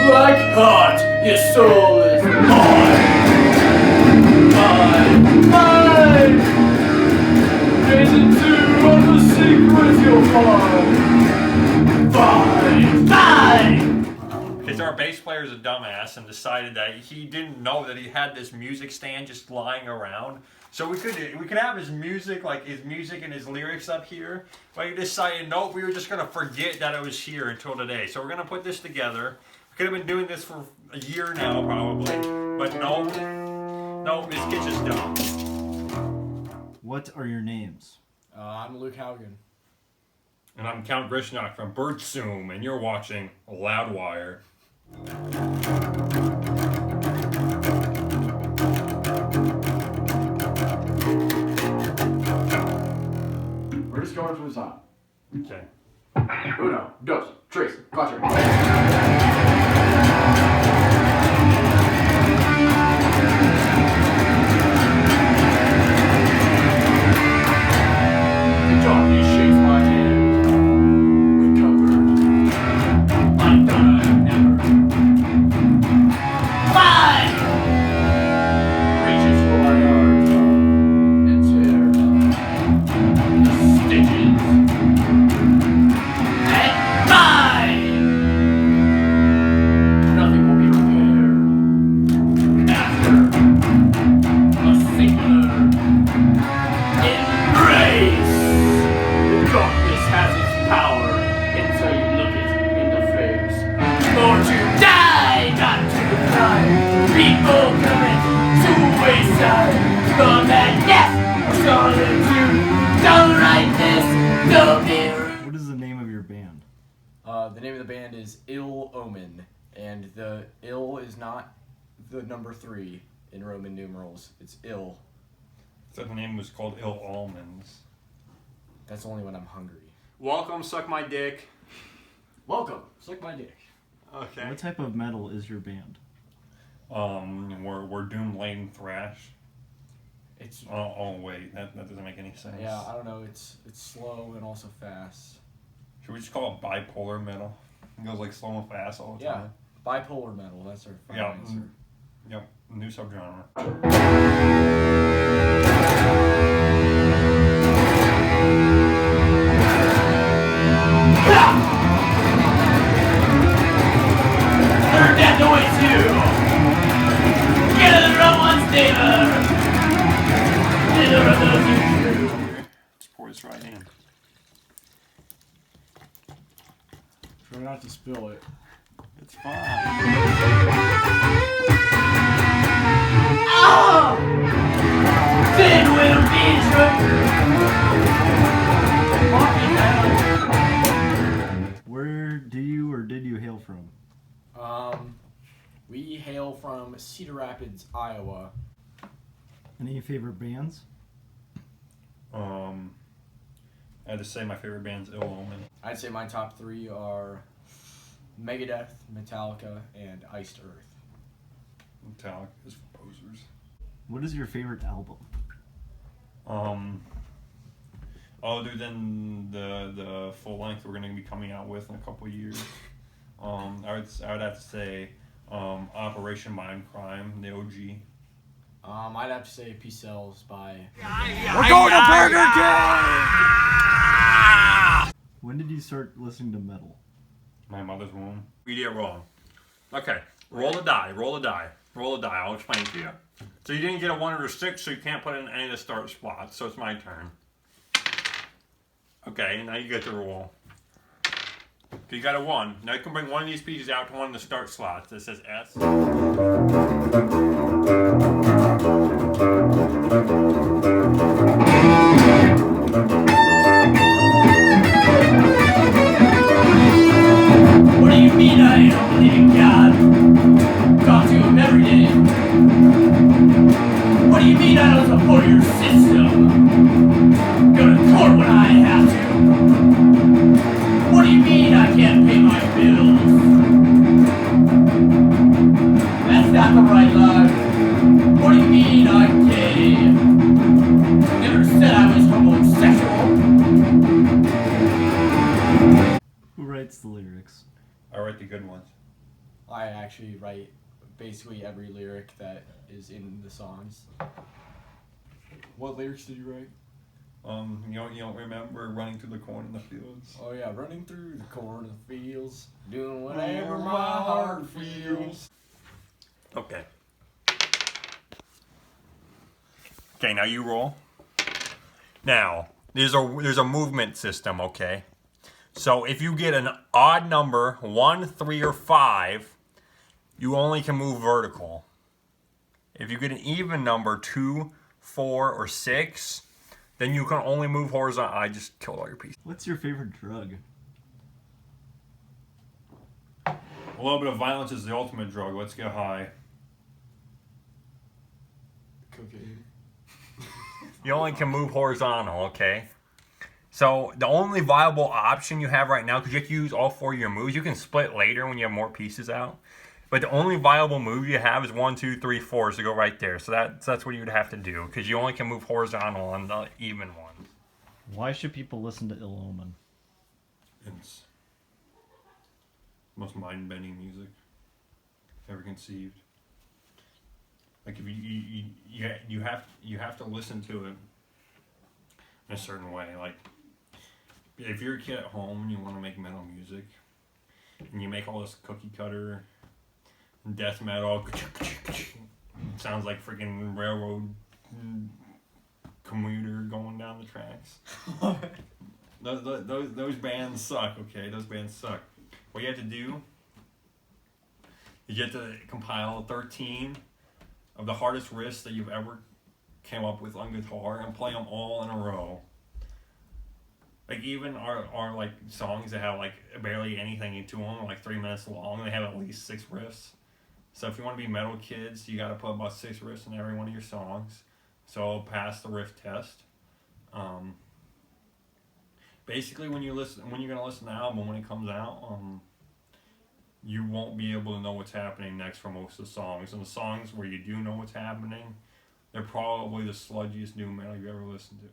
Black heart, your soul is mine. Mine. Reason to run the secret you'll find. Fine. Because our bass player is a dumbass and decided that he didn't know that he had this music stand just lying around. So we could have his music, like his music and his lyrics up here, but he decided nope, we were just gonna forget that it was here until today. So we're gonna put this together. We could have been doing this for a year now probably, but no, this kid's just dumb. What are your names? I'm Luke Haugen. And I'm Count Grishnock from Birdsum, and you're watching Loudwire. We're just going from the top. Okay. Uno, dos, tres, cuatro. The darkness shakes my hand. Recovered. Undone never. Five! Reaches for my arms and tears the stitches. And five! Nothing will be repaired after a singular embrace. The darkness has its power until you look it in the face. Or to die, not to die. People commit suicide. From that death or solitude. Don't write this, don't be rude. What is the name of your band? The name of the band is ILL OMEN, and the ILL is not the number 3 in Roman numerals. It's ILL. So the name was called ILL Omens. That's only when I'm hungry. Welcome, suck my dick. Welcome, suck my dick. Okay. What type of metal is your band? We're doom laden thrash. It's Oh wait, that doesn't make any sense. yeah, I don't know. It's slow and also fast. Should we just call it bipolar metal? It goes like slow and fast all the Yeah, time. bipolar metal. That's our final Yeah. answer. Yep. New subgenre. Learn that noise too. Get in the wrong ones, David. Neither of those are true. Let's pour this right in. Try not to spill it. It's fine. Oh! Then we'll be Where do you or did you hail from? We hail from Cedar Rapids, Iowa. Any favorite bands? I had to say my favorite band's ILL Omen. I'd say my top 3 are Megadeth, Metallica, and Iced Earth. Metallica is for posers. What is your favorite album? Other than the full length we're going to be coming out with in a couple of years, I would have to say Operation Mindcrime, the OG. I'd have to say Peace Sells by... We're going to Burger King! When did you start listening to metal? My mother's womb. We did it wrong. Okay, roll a die, roll a die, roll a die. I'll explain to you. So you didn't get a 1 or a 6, so you can't put it in any of the start spots. So it's my turn. Okay, now you get to roll. Okay, you got a 1. Now you can bring one of these pieces out to one of the start slots that says S. What do you mean I don't believe in God? Talk to him every day. What do you mean I don't support your system? Go to court when I have to. What do you mean I can't pay my bills? That's not the right line. What do you mean I'm gay? writes the lyrics? I write the good ones. I actually write basically every lyric that is in the songs. What lyrics did you write? You don't remember running through the corn in the fields? Oh yeah, running through the corn of the fields, doing whatever my heart feels. Okay. Okay, now you roll. Now, there's a movement system, okay? So if you get an odd number, 1, 3, or 5, you only can move vertical. If you get an even number, 2, 4, or 6, then you can only move horizontal. I just killed all your pieces. What's your favorite drug? A little bit of violence is the ultimate drug. Let's get high. Cocaine. You only can move horizontal, okay? So the only viable option you have right now, because you have to use all 4 of your moves, you can split later when you have more pieces out. But the only viable move you have is 1, 2, 3, 4, so go right there. So that's what you would have to do, because you only can move horizontal on the even ones. Why should people listen to Ill Omen? It's most mind-bending music ever conceived. Like if you have to listen to it in a certain way. Like if you're a kid at home and you want to make metal music, and you make all this cookie cutter death metal, it sounds like freaking railroad commuter going down the tracks. Those bands suck. Okay, those bands suck. What you have to do is you have to compile 13 of the hardest riffs that you've ever came up with on guitar and play them all in a row. Like even our like songs that have like barely anything into them, like 3 minutes long, they have at least 6 riffs. So if you want to be metal kids, you got to put about 6 riffs in every one of your songs. So it'll pass the riff test. Basically, when you're gonna listen to the album when it comes out, you won't be able to know what's happening next for most of the songs. And the songs where you do know what's happening, they're probably the sludgiest new metal you've ever listened to.